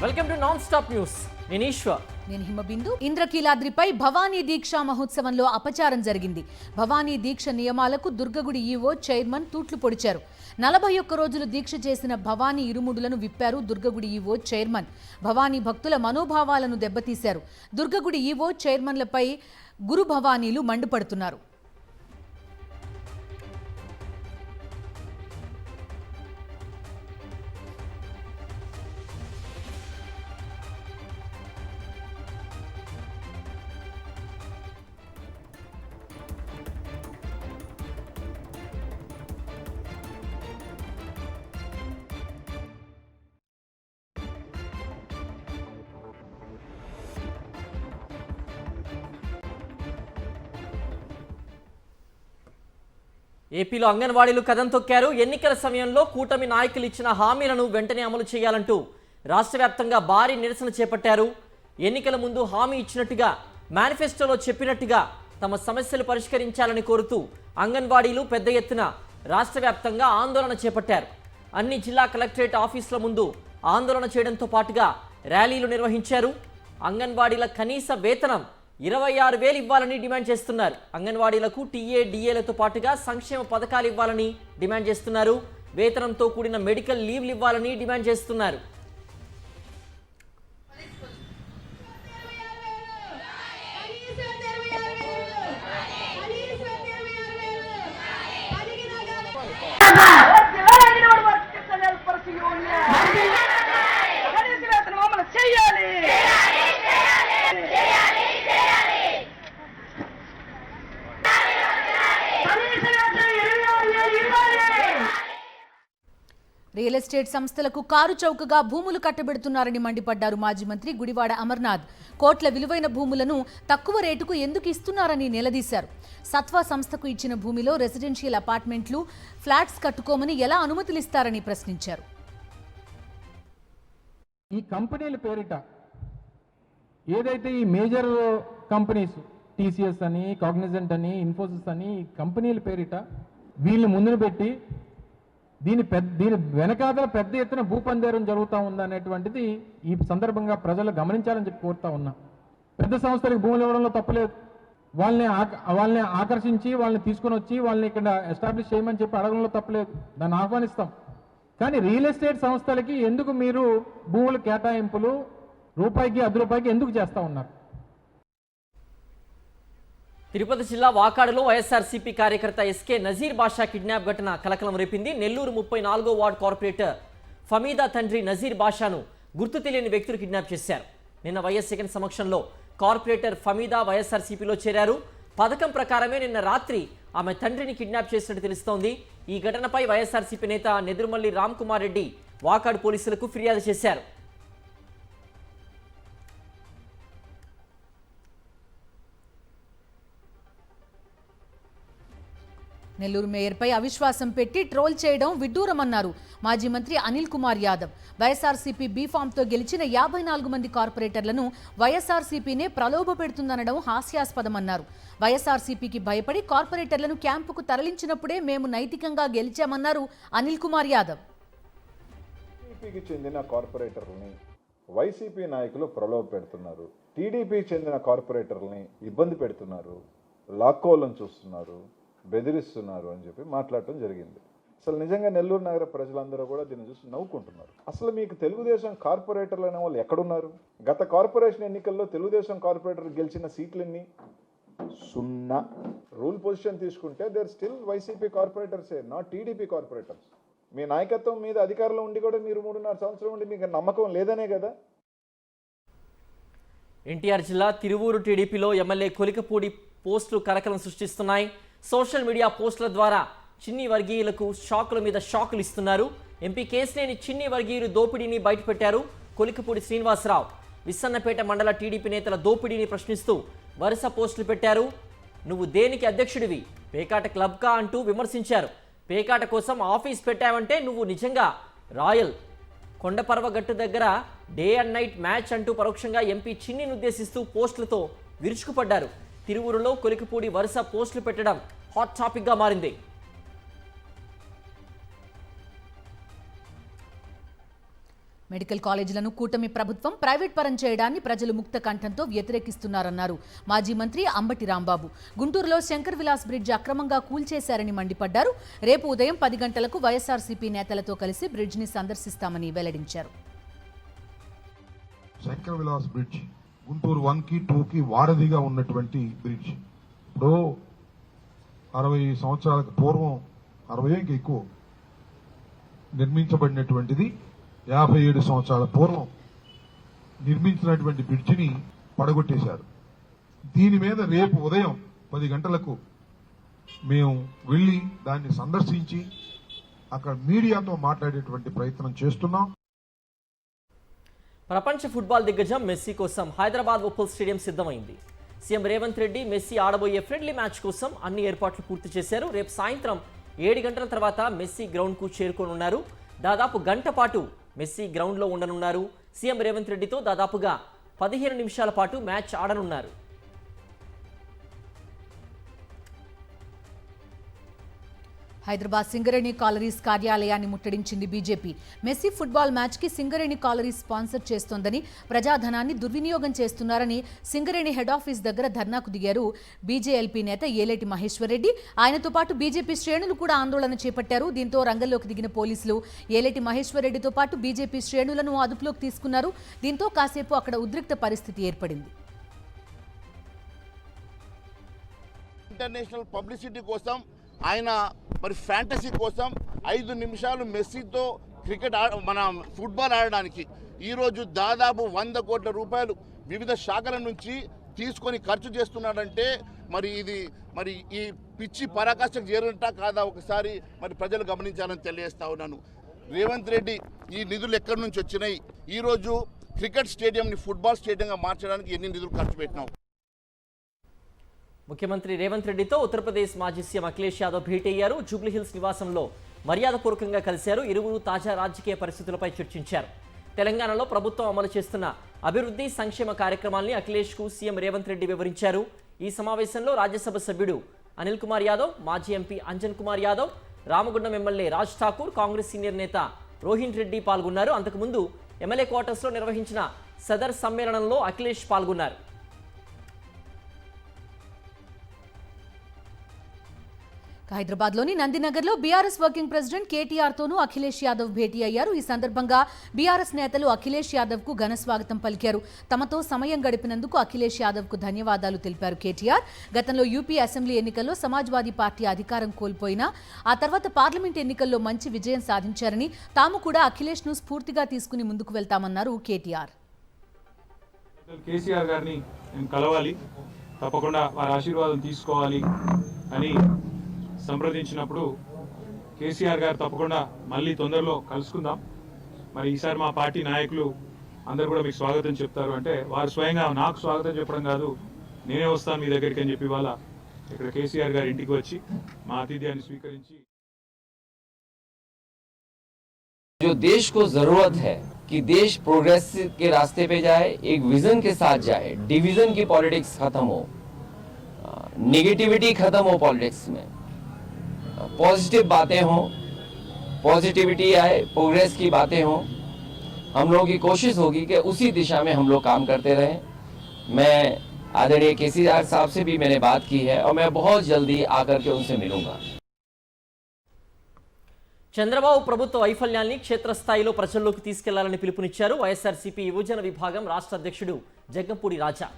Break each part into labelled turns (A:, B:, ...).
A: Welcome to non stop news. నేను ఈశ్వర్.
B: నేను హిమబిందు. ఇంద్రకీలాద్రిపై భవానీ దీక్షా మహోత్సవంలో అపచారం జరిగింది. భవానీ దీక్ష నియమాలకు దుర్గగుడి ఈవో చైర్మన్ తూట్లు పొడిచారు. 41 రోజులు దీక్ష చేసిన భవానీ ఇరుముడులను విప్పారు దుర్గగుడి ఈవో చైర్మన్. భవానీ భక్తుల మనోభావాలను దెబ్బతీశారు. దుర్గగుడి ఈవో చైర్మన్లపై గురు భవానీలు మండిపడుతున్నారు.
A: ఏపీలో అంగన్వాడీలు కదం తొక్కారు. ఎన్నికల సమయంలో కూటమి నాయకులు ఇచ్చిన హామీలను వెంటనే అమలు చేయాలంటూ రాష్ట్ర వ్యాప్తంగా భారీ నిరసన చేపట్టారు. ఎన్నికల ముందు హామీ ఇచ్చినట్టుగా మేనిఫెస్టోలో చెప్పినట్టుగా తమ సమస్యలు పరిష్కరించాలని కోరుతూ అంగన్వాడీలు పెద్ద ఎత్తున రాష్ట్ర వ్యాప్తంగా ఆందోళన చేపట్టారు. అన్ని జిల్లా కలెక్టరేట్ ఆఫీసుల ముందు ఆందోళన చేయడంతో పాటుగా ర్యాలీలు నిర్వహించారు. అంగన్వాడీల కనీస వేతనం 26,000 ఇవ్వాలని డిమాండ్ చేస్తున్నారు. అంగన్వాడీలకు టీఏ డిఏలతో పాటుగా సంక్షేమ పథకాలు ఇవ్వాలని డిమాండ్ చేస్తున్నారు. వేతనంతో కూడిన మెడికల్ లీవ్లు ఇవ్వాలని డిమాండ్ చేస్తున్నారు.
B: రియల్ ఎస్టేట్ సంస్థలకు కారు చౌకగా భూములు కట్టబెడుతున్నారని మండిపడ్డారు మాజీ మంత్రి గుడివాడ అమర్నాథ్. కోట్ల విలువైన భూములను తక్కువ రేటుకు ఎందుకు ఇస్తున్నారని నిలదీశారు. సత్వా సంస్థకు ఇచ్చిన భూమిలో రెసిడెన్షియల్ అపార్ట్మెంట్లు, ఫ్లాట్స్ కట్టుకోమని ఎలా అనుమతులు ఇస్తారని ప్రశ్నించారు.
C: ఈ కంపెనీల పేరిట ఏదైతే ఈ మేజర్ కంపెనీస్ టీసీఎస్ అని, కాగ్నిజెంట్ అని, ఇన్ఫోసిస్ అని కంపెనీల పేరిట వీళ్ళు ముందును పెట్టి దీని వెనకాదల పెద్ద ఎత్తున భూపందేరం జరుగుతూ ఉందనేటువంటిది ఈ సందర్భంగా ప్రజలు గమనించాలని చెప్పి కోరుతా ఉన్నా. పెద్ద సంస్థలకు భూములు ఇవ్వడంలో తప్పలేదు. వాళ్ళని ఆకర్షించి వాళ్ళని తీసుకొని వచ్చి వాళ్ళని ఇక్కడ ఎస్టాబ్లిష్ చేయమని చెప్పి అడగడంలో తప్పలేదు. దాన్ని ఆహ్వానిస్తాం. కానీ రియల్ ఎస్టేట్ సంస్థలకి ఎందుకు మీరు భూముల కేటాయింపులు రూపాయికి ₹10 ఎందుకు చేస్తూ ఉన్నారు?
A: తిరుపతి జిల్లా వాకాడులో వైఎస్ఆర్సీపీ కార్యకర్త ఎస్కే నజీర్ బాషా కిడ్నాప్ ఘటన కలకలం రేపింది. నెల్లూరు 34వ వార్డు కార్పొరేటర్ ఫమీదా తండ్రి నజీర్ బాషాను గుర్తు తెలియని వ్యక్తులు కిడ్నాప్ చేశారు. నిన్న వైఎస్ జగన్ సమక్షంలో కార్పొరేటర్ ఫమీదా వైఎస్ఆర్సీపీలో చేరారు. పథకం ప్రకారమే నిన్న రాత్రి ఆమె తండ్రిని కిడ్నాప్ చేసినట్టు తెలుస్తోంది. ఈ ఘటనపై వైఎస్ఆర్సీపీ నేత నెదురుమల్లి రామ్ కుమార్ రెడ్డి వాకాడు పోలీసులకు ఫిర్యాదు చేశారు.
B: నెల్లూరు మేయర్పై అవిశ్వాసం పెట్టి ట్రోల్ చేయడం విడ్డూరమన్నారు మాజీ మంత్రి అనిల్ కుమార్ యాదవ్. వైఎస్ఆర్సీపీ బీఫామ్తో గెలిచిన 54 మంది కార్పొరేటర్లను వైఎస్ఆర్సీపీనే ప్రలోభ పెడుతుందనడం హాస్యాస్పదమన్నారు. వైఎస్ఆర్సీపీకి భయపడి కార్పొరేటర్లను క్యాంపుకు తరలించినప్పుడే మేము నైతికంగా గెలిచామన్నారు అనిల్ కుమార్ యాదవ్.
D: టీడీపీకి చెందిన కార్పొరేటర్లని వైసీపీ నాయకులు ప్రలోభ పెడుతున్నారు. టీడీపీకి చెందిన కార్పొరేటర్లని ఇబ్బంది పెడుతున్నారు, లాక్కోవాలని చూస్తున్నారు, బెదిరిస్తున్నారు అని చెప్పి మాట్లాడటం జరిగింది. అసలు నిజంగా నెల్లూరు నగర ప్రజలందరూ కూడా దీన్ని చూసి నవ్వుకుంటున్నారు. అసలు మీకు తెలుగుదేశం కార్పొరేటర్లు అనే వాళ్ళు ఎక్కడున్నారు? గత కార్పొరేషన్ ఎన్నికల్లో తెలుగుదేశం కార్పొరేటర్ గెలిచిన సీట్లన్నీ 0. రూల్ పొజిషన్ తీసుకుంటే దేర్ స్టిల్ వైసీపీ కార్పొరేటర్సే, నాట్ టీడీపీ కార్పొరేటర్స్. మీ నాయకత్వం మీద అధికారంలో ఉండి కూడా మీరు 3.5 సంవత్సరం ఉండి మీకు నమ్మకం లేదనే కదా.
A: ఎన్టీఆర్ జిల్లా తిరువూరు టీడీపీలో ఎమ్మెల్యే కొలికపూడి పోస్టులు కలకలం సృష్టిస్తున్నాయి. సోషల్ మీడియా పోస్టుల ద్వారా చిన్ని వర్గీయులకు షాకుల మీద షాకులు ఇస్తున్నారు. ఎంపీ కేసినేని చిన్ని వర్గీయులు దోపిడీని బయటపెట్టారు. కొలికపూడి శ్రీనివాసరావు విస్సన్నపేట మండల టీడీపీ నేతల దోపిడీని ప్రశ్నిస్తూ వరుస పోస్టులు పెట్టారు. నువ్వు దేనికి అధ్యక్షుడివి, పేకాట క్లబ్కా అంటూ విమర్శించారు. పేకాట కోసం ఆఫీస్ పెట్టావంటే నువ్వు నిజంగా రాయల్ కొండపర్వగట్టు దగ్గర డే అండ్ నైట్ మ్యాచ్ అంటూ పరోక్షంగా ఎంపీ చిన్నిని ఉద్దేశిస్తూ పోస్టులతో విరుచుకుపడ్డారు. తిరువూరులో కొలికపూడి వరుస పోస్టులు పెట్టడం హాట్ టాపిక్గా మారింది.
B: మెడికల్ కాలేజీలను కూటమి ప్రభుత్వం ప్రైవేట్ పరం చేయడాన్ని ప్రజలు ముక్త కంఠంతో వ్యతిరేకిస్తున్నారన్నారు మాజీ మంత్రి అంబటి రాంబాబు. గుంటూరులో శంకర్ విలాస్ బ్రిడ్జ్ అక్రమంగా కూల్చేశారని మండిపడ్డారు. రేపు ఉదయం 10 గంటలకు వైఎస్ఆర్సీపీ నేతలతో కలిసి బ్రిడ్జిని సందర్శిస్తామని వెల్లడించారు.
E: శంకర్ విలాస్ బ్రిడ్జ్ గుంటూరు 1కి 2కి వారధిగా ఉన్నటువంటి బ్రిడ్జ్ ఇప్పుడు 60 సంవత్సరాలకు పూర్వం 60కి ఎక్కువ నిర్మించబడినటువంటిది 57 సంవత్సరాల పూర్వం నిర్మించినటువంటి బ్రిడ్జిని పడగొట్టేశారు. దీని మీద రేపు ఉదయం 10 గంటలకు మేము వెళ్లి దాన్ని సందర్శించి అక్కడ మీడియాతో మాట్లాడేటువంటి ప్రయత్నం చేస్తున్నాం.
A: ప్రపంచ ఫుట్బాల్ దిగ్గజం మెస్సీ కోసం హైదరాబాద్ ఉప్పల్ స్టేడియం సిద్ధమైంది. సీఎం రేవంత్ రెడ్డి మెస్సీ ఆడబోయే ఫ్రెండ్లీ మ్యాచ్ కోసం అన్ని ఏర్పాట్లు పూర్తి చేశారు. రేపు సాయంత్రం 7 గంటల తర్వాత మెస్సీ గ్రౌండ్కు చేరుకోనున్నారు. దాదాపు గంట పాటు మెస్సీ గ్రౌండ్లో ఉండనున్నారు. సీఎం రేవంత్ రెడ్డితో దాదాపుగా 15 నిమిషాల పాటు మ్యాచ్ ఆడనున్నారు.
B: హైదరాబాద్ సింగరేణి కాలరీస్ కార్యాలయాన్ని ముట్టడించింది బీజేపీ. మెస్సీ ఫుట్బాల్ మ్యాచ్కి సింగరేణి కాలరీస్ స్పాన్సర్ చేస్తోందని, ప్రజాధనాన్ని దుర్వినియోగం చేస్తున్నారని సింగరేణి హెడ్ ఆఫీస్ దగ్గర ధర్నాకు దిగారు బీజేఎల్పీ నేత ఏలేటి మహేశ్వర్ రెడ్డి. ఆయనతో పాటు బీజేపీ శ్రేణులు కూడా ఆందోళన చేపట్టారు. దీంతో రంగంలోకి దిగిన పోలీసులు ఏలేటి మహేశ్వర్ రెడ్డితో పాటు బీజేపీ శ్రేణులను అదుపులోకి తీసుకున్నారు. దీంతో కాసేపు అక్కడ ఉద్రిక్త పరిస్థితి ఏర్పడింది.
F: ఇంటర్నేషనల్ పబ్లిసిటీ కోసం ఆయన మరి ఫ్యాంటసీ కోసం 5 నిమిషాలు మెస్సీతో క్రికెట్ మన ఫుట్బాల్ ఆడడానికి ఈరోజు దాదాపు 100 కోట్ల రూపాయలు వివిధ శాఖల నుంచి తీసుకొని ఖర్చు చేస్తున్నాడంటే మరి ఇది మరి ఈ పిచ్చి పరాకాష్ఠకు చేరుంటా కాదా ఒకసారి మరి ప్రజలు గమనించాలని తెలియజేస్తా ఉన్నాను. రేవంత్ రెడ్డి ఈ నిధులు ఎక్కడి నుంచి వచ్చినాయి, ఈరోజు క్రికెట్ స్టేడియంని ఫుట్బాల్ స్టేడియంగా మార్చడానికి ఎన్ని నిధులు ఖర్చు పెట్టినావు?
A: ముఖ్యమంత్రి రేవంత్ రెడ్డితో ఉత్తరప్రదేశ్ మాజీ సీఎం అఖిలేష్ యాదవ్ భేటీ అయ్యారు. జూబ్లీహిల్స్ నివాసంలో మర్యాదపూర్వకంగా కలిశారు. ఇరువురు తాజా రాజకీయ పరిస్థితులపై చర్చించారు. తెలంగాణలో ప్రభుత్వం అమలు చేస్తున్న అభివృద్ధి సంక్షేమ కార్యక్రమాల్ని అఖిలేష్కు సీఎం రేవంత్ రెడ్డి వివరించారు. ఈ సమావేశంలో రాజ్యసభ సభ్యుడు అనిల్ కుమార్ యాదవ్, మాజీ MP Anjan Kumar Yadav, Ramagundam MLA Raj Thakur, Congress senior నేత రోహిన్ రెడ్డి పాల్గొన్నారు. అంతకుముందు ఎమ్మెల్యే క్వార్టర్స్లో నిర్వహించిన సదర్ సమ్మేళనంలో అఖిలేష్ పాల్గొన్నారు.
B: హైదరాబాద్లోని నందినగర్లో బీఆర్ఎస్ వర్కింగ్ ప్రెసిడెంట్ కేటీఆర్తోనూ అఖిలేష్ యాదవ్ భేటీ అయ్యారు. ఈ సందర్భంగా బీఆర్ఎస్ నేతలు అఖిలేష్ యాదవ్కు ఘన స్వాగతం పలికారు. తమతో సమయం గడిపినందుకు అఖిలేష్ యాదవ్కు ధన్యవాదాలు తెలిపారు కేటీఆర్. గతంలో యూపీ అసెంబ్లీ ఎన్నికల్లో సమాజ్వాదీ పార్టీ అధికారం కోల్పోయినా ఆ తర్వాత పార్లమెంట్ ఎన్నికల్లో మంచి విజయం సాధించారని, తాము కూడా అఖిలేష్ను స్ఫూర్తిగా తీసుకుని ముందుకు వెళ్తామన్నారు కేటీఆర్.
G: కేసీఆర్ గారిని నేను కలవాలి, తప్పకుండా వారి ఆశీర్వాదం తీసుకోవాలి అని సంప్రదించినప్పుడు కేసీఆర్ గారు తప్పకుండా మళ్ళీ తొందరలో కలుసుకుందాం, మరి ఈసారి మా పార్టీ నాయకులు అందరు కూడా మీకు స్వాగతం చెప్తారు అంటే వారు స్వయంగా నాకు స్వాగతం చెప్పడం కాదు, నేనే వస్తాను మీ దగ్గరికి అని చెప్పి వాళ్ళ ఇక్కడ కేసీఆర్ గారి ఇంటికి వచ్చి మా ఆతిథ్యాన్ని స్వీకరించి
H: जो देश को जरूरत है कि देश प्रोग्रेस के रास्ते पे जाए, एक विजन के साथ जाए, डिवीजन की पॉलिटिक्स खत्म हो, नेगेटिविटी खत्म हो पॉलिटिक्स में, पॉजिटिव बातें हों, पॉजिटिविटी आए, प्रोग्रेस की बातें हों. हम लोगों की कोशिश होगी कि उसी दिशा में हम लोग काम करते रहें. मैं आदरणीय केसीआर साहब से भी मैंने बात की है और मैं बहुत जल्दी आकर के उनसे मिलूंगा.
A: చంద్రబాబు ప్రభుత్వ వైఫల్యాన్ని క్షేత్రస్థాయిలో ప్రజల్లోకి తీసుకెళ్లాలని పిలుపునిచ్చారు వైఎస్ఆర్సీపీ యువజన విభాగం రాష్ట్ర అధ్యక్షుడు జగ్గంపూడి రాజా.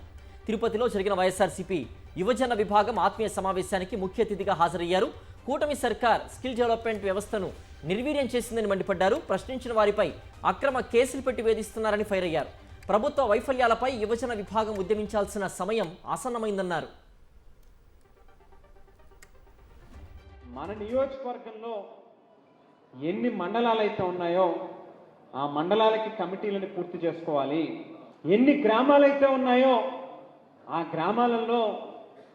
A: తిరుపతిలో జరిగిన వైఎస్ఆర్సీపీ యువజన విభాగం ఆత్మీయ సమావేశానికి ముఖ్య అతిథిగా హాజరయ్యారు. కూటమి సర్కార్ స్కిల్ డెవలప్మెంట్ వ్యవస్థను నిర్వీర్యం చేసిందని మండిపడ్డారు. ప్రశ్నించిన వారిపై అక్రమ కేసులు పెట్టి వేధిస్తున్నారని ఫైర్ అయ్యారు. ప్రభుత్వ వైఫల్యాలపై యువజన విభాగం ఉద్యమించాల్సిన సమయం ఆసన్నమైందన్నారు.
I: మన నియోజకవర్గంలో ఎన్ని మండలాలు అయితే ఉన్నాయో ఆ మండలాలకి కమిటీలను పూర్తి చేసుకోవాలి. ఎన్ని గ్రామాలైతే ఉన్నాయో ఆ గ్రామాలలో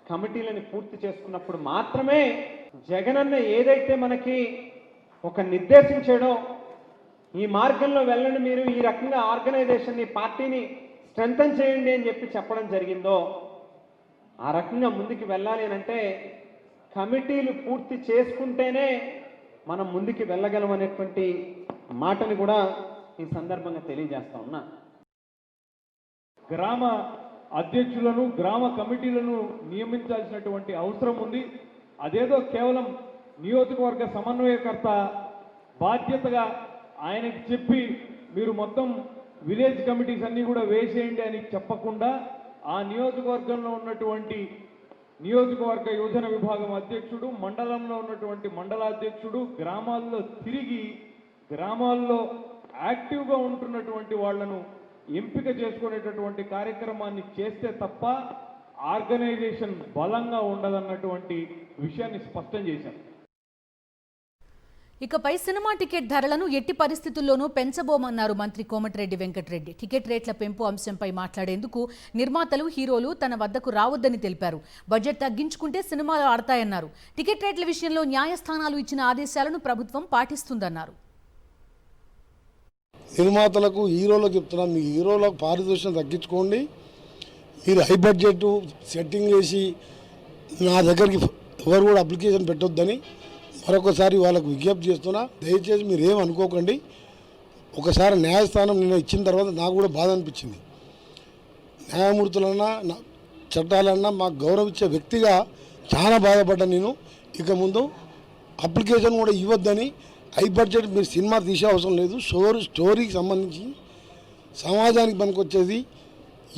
I: కమిటీలను పూర్తి చేసుకున్నప్పుడు మాత్రమే జగనన్న ఏదైతే మనకి ఒక నిర్దేశించాడో ఈ మార్గంలో వెళ్ళండి, మీరు ఈ రకంగా ఆర్గనైజేషన్ని పార్టీని స్ట్రెంథన్ చేయండి అని చెప్పి చెప్పడం జరిగిందో ఆ రకంగా ముందుకు వెళ్ళాలి అంటే కమిటీలు పూర్తి చేసుకుంటేనే మనం ముందుకు వెళ్ళగలం అనేటువంటి మాటని కూడా ఈ సందర్భంగా తెలియజేస్తా ఉన్నా.
C: గ్రామ అధ్యక్షులను గ్రామ కమిటీలను నియమించాల్సినటువంటి అవసరం ఉంది. అదేదో కేవలం నియోజకవర్గ సమన్వయకర్త బాధ్యతగా ఆయనకి చెప్పి మీరు మొత్తం విలేజ్ కమిటీస్ అన్నీ కూడా వేసేయండి అని చెప్పకుండా ఆ నియోజకవర్గంలో ఉన్నటువంటి నియోజకవర్గ యోజన విభాగం అధ్యక్షుడు, మండలంలో ఉన్నటువంటి మండలాధ్యక్షుడు గ్రామాల్లో తిరిగి గ్రామాల్లో యాక్టివ్గా ఉంటున్నటువంటి వాళ్లను ఎంపిక చేసుకునేటటువంటి కార్యక్రమాన్ని చేస్తే తప్ప ఆర్గనైజేషన్ బలంగా ఉండదన్నటువంటి విషయాన్ని స్పష్టం చేశారు.
B: ఇకపై సినిమా టికెట్ ధరలను ఎట్టి పరిస్థితుల్లోనూ పెంచబోమన్నారు మంత్రి కోమటిరెడ్డి వెంకటరెడ్డి. టికెట్ రేట్ల పెంపు అంశంపై మాట్లాడేందుకు నిర్మాతలు, హీరోలు తన వద్దకు రావద్దని తెలిపారు. బడ్జెట్ తగ్గించుకుంటే సినిమాలు ఆడతాయన్నారు. టికెట్ రేట్ల విషయంలో న్యాయస్థానాలు ఇచ్చిన ఆదేశాలను ప్రభుత్వం పాటిస్తుందన్నారు.
J: నిర్మాతలకు, హీరోలకు చెప్తున్నాం, మీ హీరోలకు పారితోషికం తగ్గించుకోండి. మీరు హై బడ్జెట్ సెట్టింగ్ చేసి నా దగ్గరికి ఎవరు కూడా అప్లికేషన్ పెట్టొద్దని మరొకసారి వాళ్ళకు విజ్ఞప్తి చేస్తున్నా. దయచేసి మీరు ఏమనుకోకండి. ఒకసారి న్యాయస్థానం నిన్న ఇచ్చిన తర్వాత నాకు కూడా బాధ అనిపించింది. న్యాయమూర్తులన్నా చట్టాలన్నా మాకు గౌరవించే వ్యక్తిగా చాలా బాధపడ్డా నేను. ఇక ముందు అప్లికేషన్ కూడా ఇవ్వద్దని, హై బడ్జెట్ మీరు సినిమా తీసే అవసరం లేదు. స్టోరీకి సంబంధించి సమాజానికి పనికొచ్చేది,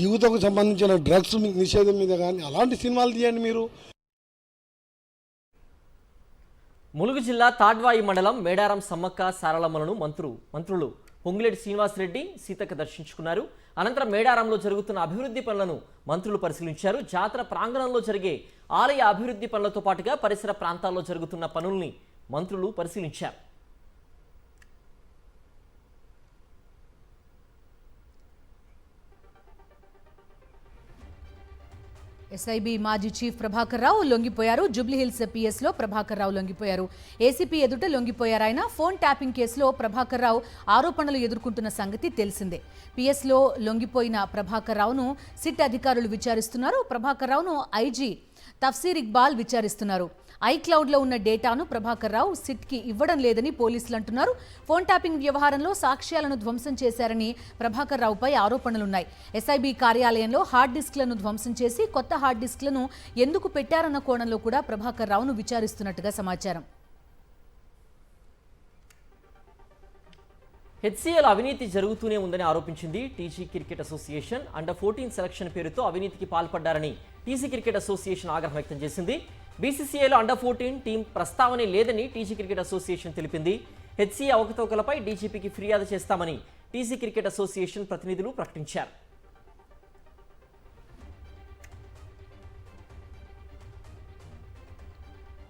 J: యువతకు సంబంధించిన డ్రగ్స్ నిషేధం మీద కానీ అలాంటి సినిమాలు తీయండి మీరు.
A: ములుగు జిల్లా తాడ్వాయి మండలం మేడారం సమ్మక్క సారలమ్మలను మంత్రులు పొంగులేటి శ్రీనివాసరెడ్డి, సీతక్క దర్శించుకున్నారు. అనంతరం మేడారంలో జరుగుతున్న అభివృద్ధి పనులను మంత్రులు పరిశీలించారు. జాతర ప్రాంగణంలో జరిగే ఆలయ అభివృద్ధి పనులతో పాటుగా పరిసర ప్రాంతాల్లో జరుగుతున్న పనుల్ని మంత్రులు పరిశీలించారు.
B: ఎస్ఐబి మాజీ చీఫ్ ప్రభాకర్ రావు లొంగిపోయారు. జూబ్లీహిల్స్ పిఎస్లో ప్రభాకర్ రావు లొంగిపోయారు. ఏసీపీ ఎదుట లొంగిపోయారు. ఆయన ఫోన్ ట్యాపింగ్ కేసులో ప్రభాకర్ రావు ఆరోపణలు ఎదుర్కొంటున్న సంగతి తెలిసిందే. పిఎస్లో లొంగిపోయిన ప్రభాకర్ రావును సిట్ అధికారులు విచారిస్తున్నారు. ప్రభాకర్ రావును ఐజీ తఫ్సీర్ ఇక్బాల్ విచారిస్తున్నారు. ఐక్లౌడ్లో ఉన్న డేటాను ప్రభాకర్ రావు సిట్కి ఇవ్వడం లేదని పోలీసులు అంటున్నారు. ఫోన్ ట్యాపింగ్ వ్యవహారంలో సాక్ష్యాలను ధ్వంసం చేశారని ప్రభాకర్ రావుపై ఆరోపణలున్నాయి. ఎస్ఐబి కార్యాలయంలో హార్డ్ డిస్క్లను ధ్వంసం చేసి కొత్త హార్డ్ డిస్క్లను ఎందుకు పెట్టారన్న కోణంలో కూడా ప్రభాకర్ రావును విచారిస్తున్నట్టుగా సమాచారం.
A: హెచ్సిఎల్ అవినీతి జరుగుతూనే ఉందని ఆరోపించింది టీజీ క్రికెట్ అసోసియేషన్. అండర్-14 సెలక్షన్ పేరుతో అవినీతికి పాల్పడ్డారని టీజీ క్రికెట్ అసోసియేషన్ ఆగ్రహం వ్యక్తం చేసింది. బీసీసీఐలో అండర్-14 టీం ప్రస్తావనే లేదని టీజీ క్రికెట్ అసోసియేషన్ తెలిపింది. హెచ్సిఏ అవకతవకలపై డీజీపీకి ఫిర్యాదు చేస్తామని టీజీ క్రికెట్ అసోసియేషన్ ప్రతినిధులు ప్రకటించారు.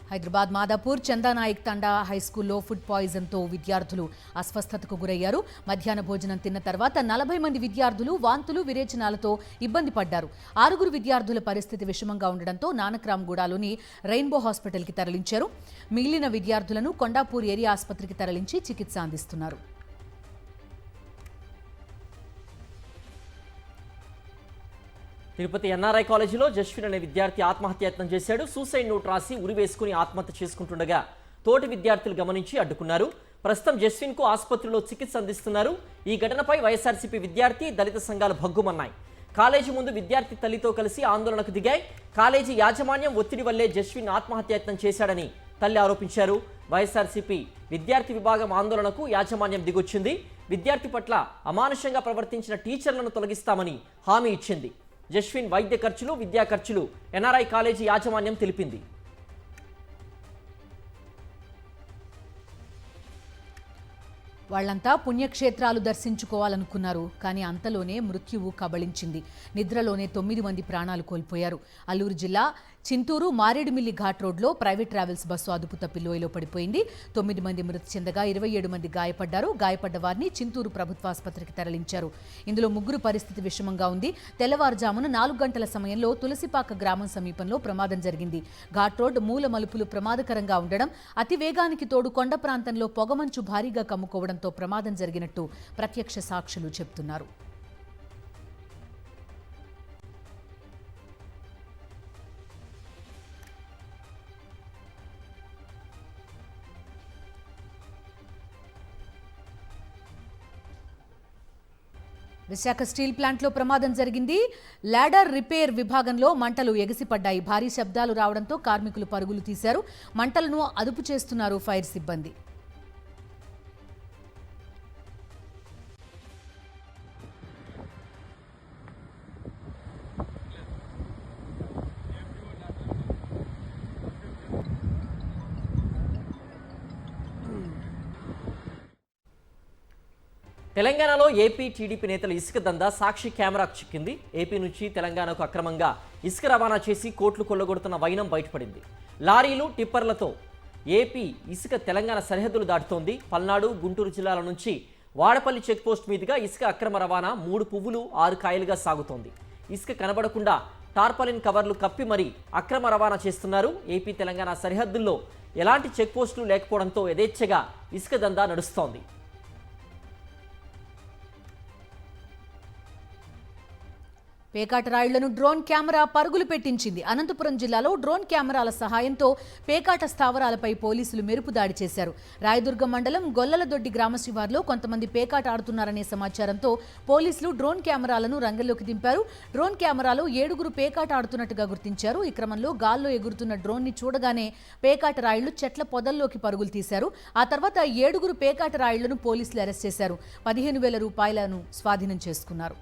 B: హైదరాబాద్ మాదాపూర్ చందానాయక్ తండా హైస్కూల్లో ఫుడ్ పాయిజన్తో విద్యార్థులు అస్వస్థతకు గురయ్యారు. మధ్యాహ్న భోజనం తిన్న తర్వాత 40 మంది విద్యార్థులు వాంతులు, విరేచనాలతో ఇబ్బంది పడ్డారు. 6 విద్యార్థుల పరిస్థితి విషమంగా ఉండడంతో నానక్రామ్గూడలోని రెయిన్బో హాస్పిటల్కి తరలించారు. మిగిలిన విద్యార్థులను కొండాపూర్ ఏరియా ఆసుపత్రికి తరలించి చికిత్స అందిస్తున్నారు.
A: తిరుపతి ఎన్ఆర్ఐ కాలేజీలో జస్విన్ అనే విద్యార్థి ఆత్మహత్యాయత్నం చేశాడు. సూసైడ్ నోట్ రాసి ఉరివేసుకుని ఆత్మహత్య చేసుకుంటుండగా తోటి విద్యార్థులు గమనించి అడ్డుకున్నారు. ప్రస్తుతం జస్విన్కు ఆసుపత్రిలో చికిత్స అందిస్తున్నారు. ఈ ఘటనపై వైఎస్ఆర్సీపీ విద్యార్థి, దళిత సంఘాలు భగ్గుమన్నాయి. కాలేజీ ముందు విద్యార్థి తల్లితో కలిసి ఆందోళనకు దిగాయి. కాలేజీ యాజమాన్యం ఒత్తిడి వల్లే జస్విన్ ఆత్మహత్యాయత్నం చేశాడని తల్లి ఆరోపించారు. వైఎస్ఆర్సీపీ విద్యార్థి విభాగం ఆందోళనకు యాజమాన్యం దిగొచ్చింది. విద్యార్థి పట్ల అమానుషంగా ప్రవర్తించిన టీచర్లను తొలగిస్తామని హామీ ఇచ్చింది. జస్విన్ వైద్య ఖర్చులు, విద్యా ఖర్చులు ఎన్ఆర్ఐ కాలేజీ యాజమాన్యం తెలిపింది.
B: వాళ్లంతా పుణ్యక్షేత్రాలు దర్శించుకోవాలనుకున్నారు. కానీ అంతలోనే మృత్యువు కబళించింది. నిద్రలోనే 9 మంది ప్రాణాలు కోల్పోయారు. అల్లూరు జిల్లా చింతూరు మారేడుమిల్లి ఘాట్ రోడ్లో ప్రైవేట్ ట్రావెల్స్ బస్సు అదుపు తప్పి లోయలో పడిపోయింది. 9 మంది మృతి చెందగా 27 మంది గాయపడ్డారు. గాయపడ్డ వారిని చింతూరు ప్రభుత్వాసుపత్రికి తరలించారు. ఇందులో 3 పరిస్థితి విషమంగా ఉంది. తెల్లవారుజామున 4 గంటల సమయంలో తులసిపాక గ్రామం సమీపంలో ప్రమాదం జరిగింది. ఘాట్ రోడ్ మూల మలుపులు ప్రమాదకరంగా ఉండడం, అతి వేగానికి తోడు కొండ ప్రాంతంలో పొగమంచు భారీగా కమ్ముకోవడంతో ప్రమాదం జరిగినట్టు ప్రత్యక్ష సాక్షులు చెబుతున్నారు. విశాఖ స్టీల్ ప్లాంట్లో ప్రమాదం జరిగింది. లాడర్ రిపేర్ విభాగంలో మంటలు ఎగసిపడ్డాయి. భారీ శబ్దాలు రావడంతో కార్మికులు పరుగులు తీశారు. మంటలను అదుపు చేస్తున్నారు ఫైర్ సిబ్బంది.
A: తెలంగాణలో ఏపీ టీడీపీ నేతల ఇసుక దందా సాక్షి కెమెరాకు చిక్కింది. ఏపీ నుంచి తెలంగాణకు అక్రమంగా ఇసుక రవాణా చేసి కోట్లు కొల్లగొడుతున్న వైనం బయటపడింది. లారీలు టిప్పర్లతో ఏపీ ఇసుక తెలంగాణ సరిహద్దులు దాటుతోంది. పల్నాడు, గుంటూరు జిల్లాల నుంచి వాడపల్లి చెక్పోస్ట్ మీదుగా ఇసుక అక్రమ రవాణా 3 పువ్వులు 6 కాయలుగా సాగుతోంది. ఇసుక కనబడకుండా టార్పాలిన్ కవర్లు కప్పి మరీ అక్రమ రవాణా చేస్తున్నారు. ఏపీ తెలంగాణ సరిహద్దుల్లో ఎలాంటి చెక్పోస్టులు లేకపోవడంతో యథేచ్ఛగా ఇసుక దందా నడుస్తోంది.
B: పేకాట రాళ్లను డ్రోన్ కెమెరా పరుగులు పెట్టించింది. అనంతపురం జిల్లాలో డ్రోన్ కెమెరాల సహాయంతో పేకాట స్థావరాలపై పోలీసులు మెరుపు దాడి చేశారు. రాయదుర్గం మండలం గొల్లలదొడ్డి గ్రామ శివార్లో కొంతమంది పేకాట ఆడుతున్నారనే సమాచారంతో పోలీసులు డ్రోన్ కెమెరాలను రంగంలోకి దింపారు. డ్రోన్ కెమెరాలో 7గురు పేకాట ఆడుతున్నట్టుగా గుర్తించారు. ఈ క్రమంలో గాల్లో ఎగురుతున్న డ్రోన్ని చూడగానే పేకాట రాళ్లు చెట్ల పొదల్లోకి పరుగులు తీశారు. ఆ తర్వాత 7గురు పేకాట రాళ్లను పోలీసులు అరెస్ట్ చేశారు. 15,000 రూపాయలను స్వాధీనం చేసుకున్నారు.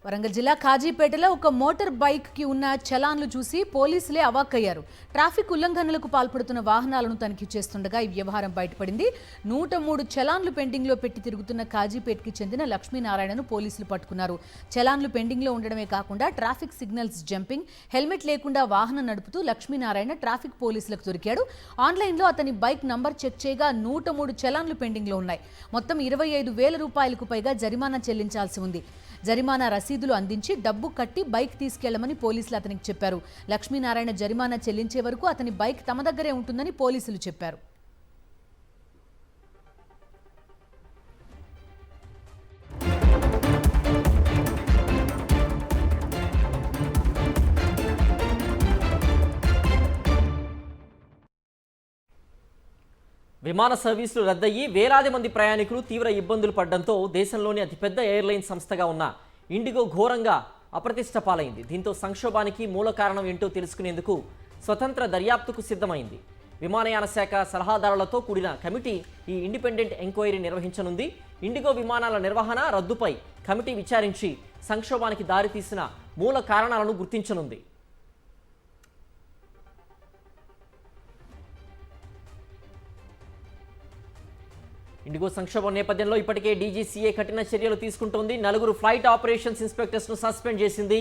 B: వరంగల్ జిల్లా కాజీపేటలో ఒక మోటార్ బైక్కి ఉన్న చలాన్లు చూసి పోలీసులే అవాక్కయ్యారు. ట్రాఫిక్ ఉల్లంఘనలకు పాల్పడుతున్న వాహనాలను తనిఖీ చేస్తుండగా ఈ వ్యవహారం బయటపడింది. 103 చలాన్లు పెండింగ్లో పెట్టి తిరుగుతున్న కాజీపేటకి చెందిన లక్ష్మీనారాయణను పోలీసులు పట్టుకున్నారు. చలాన్లు పెండింగ్లో ఉండడమే కాకుండా ట్రాఫిక్ సిగ్నల్స్ జంపింగ్, హెల్మెట్ లేకుండా వాహనం నడుపుతూ లక్ష్మీనారాయణ ట్రాఫిక్ పోలీసులకు దొరికాడు. ఆన్లైన్లో అతని బైక్ నంబర్ చెక్ చేయగా 103 చలాన్లు పెండింగ్లో ఉన్నాయి. మొత్తం 25,000 రూపాయలకు పైగా జరిమానా చెల్లించాల్సి ఉంది. జరిమానా రసీదులు అందించి డబ్బు కట్టి బైక్ తీసుకెళ్లమని పోలీసులు అతనికి చెప్పారు. లక్ష్మీనారాయణ జరిమానా చెల్లించే వరకు అతని బైక్ తమ దగ్గరే ఉంటుందని పోలీసులు చెప్పారు.
A: విమాన సర్వీసులు రద్దయ్యి వేలాది మంది ప్రయాణికులు తీవ్ర ఇబ్బందులు పడడంతో దేశంలోని అతిపెద్ద ఎయిర్లైన్ సంస్థగా ఉన్న ఇండిగో ఘోరంగా అప్రతిష్ట పాలైంది. దీంతో సంక్షోభానికి మూల కారణం ఏంటో తెలుసుకునేందుకు స్వతంత్ర దర్యాప్తుకు సిద్ధమైంది. విమానయాన శాఖ సలహాదారులతో కూడిన కమిటీ ఈ ఇండిపెండెంట్ ఎంక్వైరీ నిర్వహించనుంది. ఇండిగో విమానాల నిర్వహణ రద్దుపై కమిటీ విచారించి సంక్షోభానికి దారితీసిన మూల కారణాలను గుర్తించనుంది. ఇండిగో సంక్షోభం నేపథ్యంలో ఇప్పటికే డీజీసీఏ కఠిన చర్యలు తీసుకుంటోంది. 4 ఫ్లైట్ ఆపరేషన్స్ ఇన్స్పెక్టర్స్ను సస్పెండ్ చేసింది.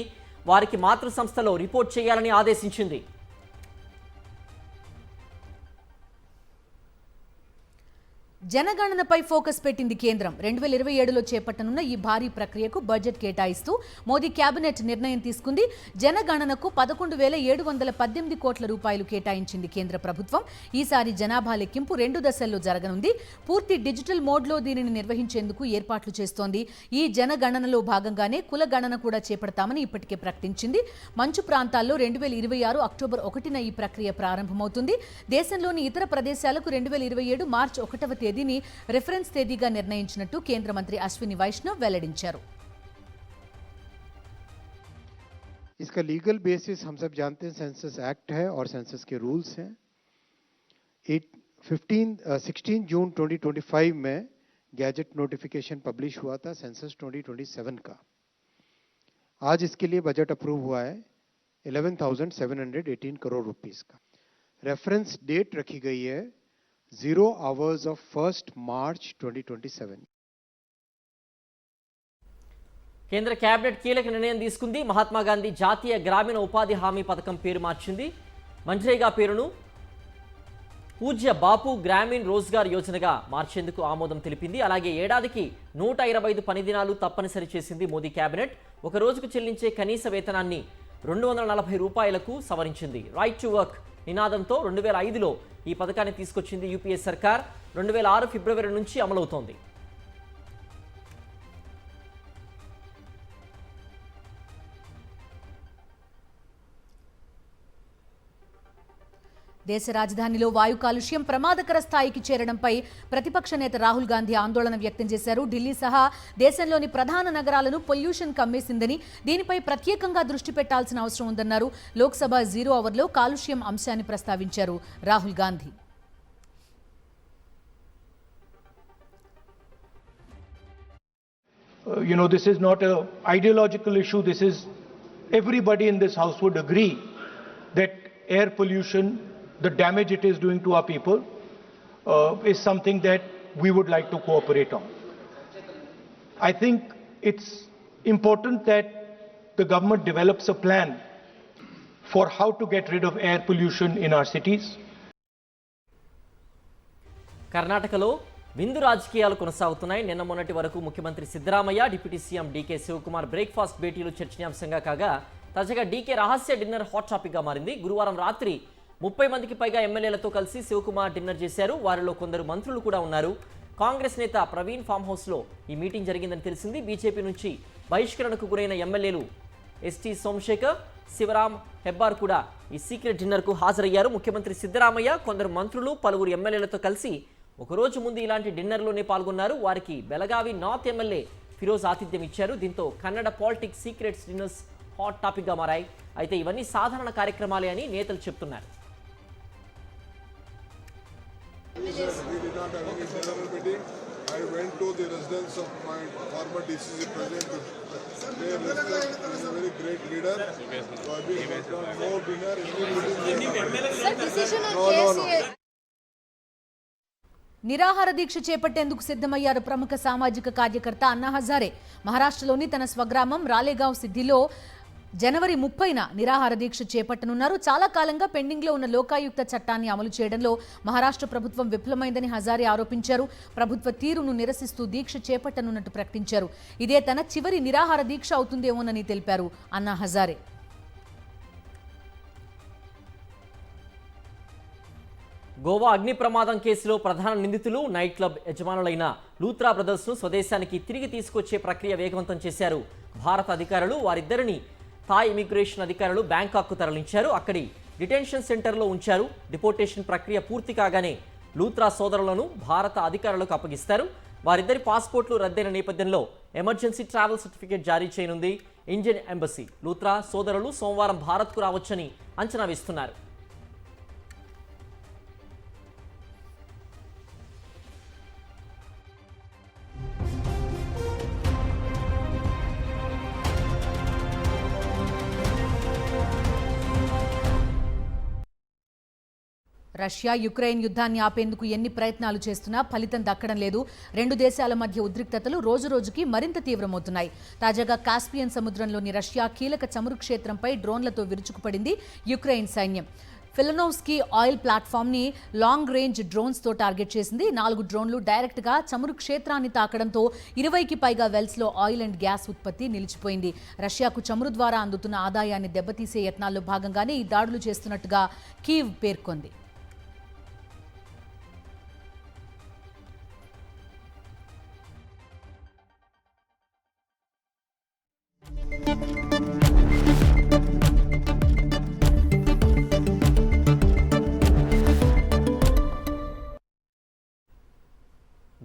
A: వారికి మాతృ సంస్థలో రిపోర్ట్ చేయాలని ఆదేశించింది.
B: జనగణనపై ఫోకస్ పెట్టింది కేంద్రం. 2027లో చేపట్టనున్న ఈ భారీ ప్రక్రియకు బడ్జెట్ కేటాయిస్తూ మోదీ కేబినెట్ నిర్ణయం తీసుకుంది. జనగణనకు 11,718 కోట్ల రూపాయలు కేటాయించింది కేంద్ర ప్రభుత్వం. ఈసారి జనాభా లెక్కింపు 2 దశల్లో జరగనుంది. పూర్తి డిజిటల్ మోడ్లో దీనిని నిర్వహించేందుకు ఏర్పాట్లు చేస్తోంది. ఈ జనగణనలో భాగంగానే కుల గణన కూడా చేపడతామని ఇప్పటికే ప్రకటించింది. మంచు ప్రాంతాల్లో 2026 అక్టోబర్ 1న ఈ ప్రక్రియ ప్రారంభమవుతుంది. దేశంలోని ఇతర ప్రదేశాలకు 2027 మార్చి 1వ తేదీని రిఫరెన్స్ తేదీగా నిర్ణయించినట్టు కేంద్ర మంత్రి అశ్విని వైష్ణవ్ వెల్లడించారు.
K: इसका लीगल बेसिस हम सब जानते हैं, सेंसस एक्ट है और सेंसस के रूल्स हैं. 16 जून 2025 में गैजेट नोटिफिकेशन पब्लिश हुआ था सेंसस 2027 का. आज इसके लिए बजट अप्रूव हुआ है 11,718 करोड़ रुपीस का. रेफरेंस डेट रखी गई है 0 hours of 1st March 2027.
A: కేంద్ర కేబినెట్ కీలక నిర్ణయం తీసుకుంది. మహాత్మా గాంధీ జాతీయ గ్రామీణ ఉపాధి హామీ పథకం పేరు మార్చింది. మన్రేగా పేరును పూజ్య బాపు గ్రామీణ్ రోజ్గార్ యోజనగా మార్చేందుకు ఆమోదం తెలిపింది. అలాగే ఏడాదికి 125 పని దినాలు తప్పనిసరి చేసింది మోదీ కేబినెట్. ఒక రోజుకు చెల్లించే కనీస వేతనాన్ని 240 రూపాయలకు సవరించింది. రైట్ టు వర్క్ నినాదంతో 2005లో ఈ పథకాన్ని తీసుకొచ్చింది యూపీఏ సర్కార్. 2006 ఫిబ్రవరి నుంచి అమలవుతోంది.
B: దేశ రాజధానిలో వాయు కాలుష్యం ప్రమాదకర స్థాయికి చేరడంపై ప్రతిపక్ష నేత రాహుల్ గాంధీ ఆందోళన వ్యక్తం చేశారు. ఢిల్లీ సహా దేశంలోని ప్రధాన నగరాలను పొల్యూషన్ కమ్మేసిందని, దీనిపై ప్రత్యేకంగా దృష్టి పెట్టాల్సిన అవసరం ఉందన్నారు. లోక్సభ 0 అవర్లో కాలుష్యం అంశాన్ని ప్రస్తావించారు Rahul Gandhi.
L: This is not an ideological issue. This is everybody in this house would agree that air pollution, the damage it is doing to our people, is something that we would like to cooperate on. I think it's important that the government develops a plan for how to get rid of air pollution in our cities.
A: కర్ణాటకలో విందు రాజకీయాలు కొనసాగుతున్నాయి. నిన్న మొన్నటి వరకు ముఖ్యమంత్రి Siddaramaiah, deputy CM DK Shivakumar breakfast భేటీలు చర్చనీయాంశంగా కాగా, తాజాగా డీకే రహస్య డిన్నర్ హాట్ టాపిక్గా మారింది. గురువారం రాత్రి 30 మందికి పైగా ఎమ్మెల్యేలతో కలిసి శివకుమార్ డిన్నర్ చేశారు. వారిలో కొందరు మంత్రులు కూడా ఉన్నారు. కాంగ్రెస్ నేత ప్రవీణ్ ఫామ్ హౌస్లో ఈ మీటింగ్ జరిగిందని తెలిసింది. బీజేపీ నుంచి బహిష్కరణకు గురైన ఎమ్మెల్యేలు ఎస్టీ సోమశేఖర్, శివరాం హెబ్బార్ కూడా ఈ సీక్రెట్ డిన్నర్కు హాజరయ్యారు. ముఖ్యమంత్రి సిద్ధరామయ్య, కొందరు మంత్రులు, పలువురు ఎమ్మెల్యేలతో కలిసి ఒకరోజు ముందు ఇలాంటి డిన్నర్లోనే పాల్గొన్నారు. వారికి బెలగావి నార్త్ ఎమ్మెల్యే ఫిరోజ్ ఆతిథ్యం ఇచ్చారు. దీంతో Kannada politics secrets dinners hot టాపిక్గా మారాయి. అయితే ఇవన్నీ సాధారణ కార్యక్రమాలే అని నేతలు చెప్తున్నారు.
E: I went to the residence of my former DCC president. Their resident is a very great leader. So I will get on no dinner.
B: Sir, decision on KCA. నిరాహార దీక్ష చేపట్టేందుకు సిద్ధమయ్యారు ప్రముఖ సామాజిక కార్యకర్త అన్నా హజారే. మహారాష్ట్రలోని తన స్వగ్రామం రాలేగావ్ సిద్ధిలో జనవరి 30న నిరాహార దీక్ష చేపట్టనున్నారు. చాలా కాలంగా పెండింగ్లో ఉన్న లోకాయుక్త చట్టాన్ని అమలు చేయడంలో మహారాష్ట్ర ప్రభుత్వం విఫలమైందని హజారే ఆరోపించారు. ప్రభుత్వ తీరును నిరసిస్తూ దీక్ష చేపట్టనున్నట్టు ప్రకటించారు. ఇదే తన చివరి నిరాహార దీక్ష అవుతుందేమోనని తెలిపారు అన్నా హజారే.
A: గోవా అగ్ని ప్రమాదం కేసులో ప్రధాన నిందితులు నైట్ క్లబ్ యజమానులైన లూత్రా బ్రదర్స్ను స్వదేశానికి తిరిగి తీసుకొచ్చే ప్రక్రియ వేగవంతం చేశారు భారత అధికారులు. వారిద్దరిని థాయ్ ఇమిగ్రేషన్ అధికారులు బ్యాంకాక్కు తరలించారు. అక్కడి డిటెన్షన్ సెంటర్లో ఉంచారు. డిపోర్టేషన్ ప్రక్రియ పూర్తి కాగానే లూత్రా సోదరులను భారత అధికారులకు అప్పగిస్తారు. వారిద్దరి పాస్పోర్ట్లు రద్దయిన నేపథ్యంలో ఎమర్జెన్సీ ట్రావెల్ సర్టిఫికేట్ జారీ చేయనుంది ఇండియన్ ఎంబసీ. లూత్రా సోదరులు సోమవారం భారత్కు రావచ్చని అంచనా వేస్తున్నారు.
B: రష్యా యుక్రెయిన్ యుద్ధాన్ని ఆపేందుకు ఎన్ని ప్రయత్నాలు చేస్తున్నా ఫలితం దక్కడం లేదు. రెండు దేశాల మధ్య ఉద్రిక్తతలు రోజురోజుకి మరింత తీవ్రమవుతున్నాయి. తాజాగా కాస్పియన్ సముద్రంలోని రష్యా కీలక చమురు క్షేత్రంపై డ్రోన్లతో విరుచుకుపడింది యుక్రెయిన్ సైన్యం. ఫిలనోవ్స్కీ ఆయిల్ ప్లాట్ఫామ్ని లాంగ్ రేంజ్ డ్రోన్స్తో టార్గెట్ చేసింది. 4 డ్రోన్లు డైరెక్ట్గా చమురు క్షేత్రాన్ని తాకడంతో 20కి పైగా వెల్స్లో ఆయిల్ అండ్ గ్యాస్ ఉత్పత్తి నిలిచిపోయింది. రష్యాకు చమురు ద్వారా అందుతున్న ఆదాయాన్ని దెబ్బతీసే యత్నాల్లో భాగంగానే ఈ దాడులు చేస్తున్నట్టుగా కీవ్ పేర్కొంది.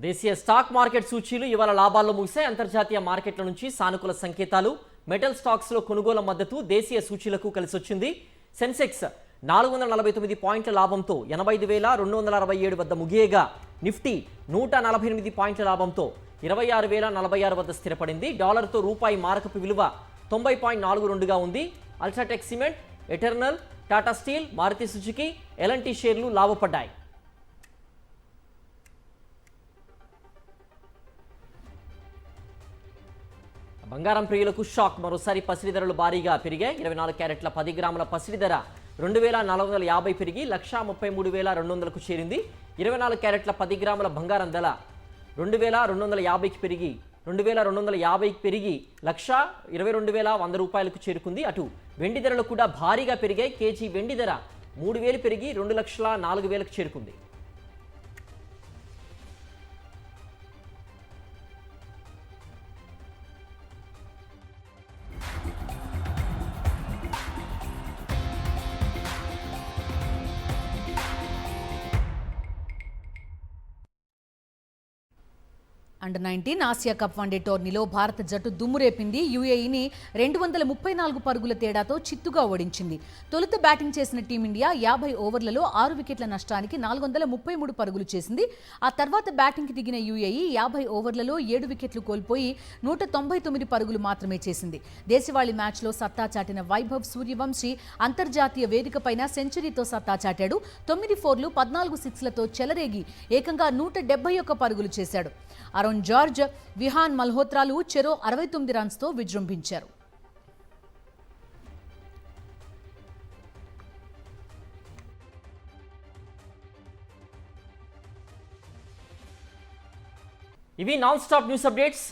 A: దేశీయ స్టాక్ మార్కెట్ సూచీలు ఇవాళ లాభాల్లో ముగిశాయి. అంతర్జాతీయ మార్కెట్ల నుంచి సానుకూల సంకేతాలు. మెటల్ స్టాక్స్లో కొనుగోలు మద్దతు దేశీయ సూచీలకు కలిసొచ్చింది. సెన్సెక్స్ 449 పాయింట్ల లాభంతో 85,267 వద్ద ముగియగా, నిఫ్టీ 148 పాయింట్ల లాభంతో 26,046 వద్ద స్థిరపడింది. డాలర్తో రూపాయి మారకపు విలువ 90.42గా ఉంది. UltraTech cement, Eternal, Tata steel, Maruti Suzuki, LNT షేర్లు లాభపడ్డాయి. బంగారం ప్రియులకు షాక్. మరోసారి పసిడి ధరలు భారీగా పెరిగాయి. 24 క్యారెట్ల 10 గ్రాముల పసిడి ధర 2,450 పెరిగి 1,33,200కు చేరింది. 24 క్యారెట్ల 10 గ్రాముల బంగారం ధర 2,250కి పెరిగి 2,250కి పెరిగి 1,22,100 రూపాయలకు చేరుకుంది. అటు వెండి ధరలు కూడా భారీగా పెరిగాయి. కేజీ వెండి ధర 3,000 పెరిగి 2,04,000కు చేరుకుంది.
B: అండర్-19 ఆసియా కప్ వన్డే టోర్నీలో భారత జట్టు దుమ్మురేపింది. యూఏఈని 234 పరుగుల తేడాతో చిత్తుగా ఓడించింది. తొలుత బ్యాటింగ్ చేసిన టీమిండియా 50 ఓవర్లలో 6 వికెట్ల నష్టానికి 433 పరుగులు చేసింది. ఆ తర్వాత బ్యాటింగ్కి దిగిన యూఏఈ 50 ఓవర్లలో 7 వికెట్లు కోల్పోయి 199 పరుగులు మాత్రమే చేసింది. దేశవాళీ మ్యాచ్లో సత్తా చాటిన వైభవ్ సూర్యవంశీ అంతర్జాతీయ వేదికపైన సెంచరీతో సత్తా చాటాడు. 9 ఫోర్లు 14 సిక్స్లతో చెలరేగి ఏకంగా 171 పరుగులు చేశాడు. అరుణ్ జార్జ్, విహాన్ మల్హోత్రాలు చెరో 69 రన్స్తో విజృంభించారు.
A: ఇవి నాన్ స్టాప్ న్యూస్ అప్డేట్స్.